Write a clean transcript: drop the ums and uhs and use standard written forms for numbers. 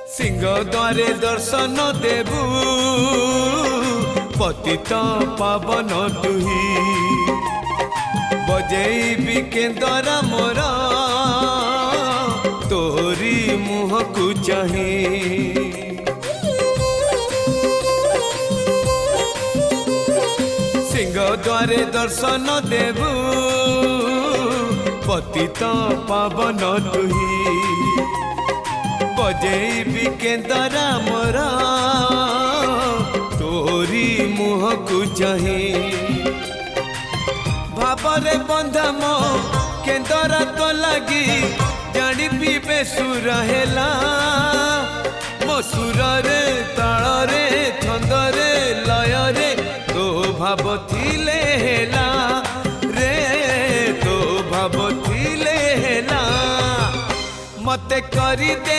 सिंह द्वारे दर्शन देबू पतित पावन तुही बजेबी केंदरा मोर तोरी मुह को चाही सिंह द्वारे दर्शन देबू पतित पावन तुही बजेबी केंदरा मोर तोरी मुह को चाही भावरे बंधा मो केंदरा तो लगी जानी पीबे सुर हेला मो सुर रे ताल रे छंद रे लय रे तो भाव थिले हेला रे तो भाव थिले हेला मते करी दे।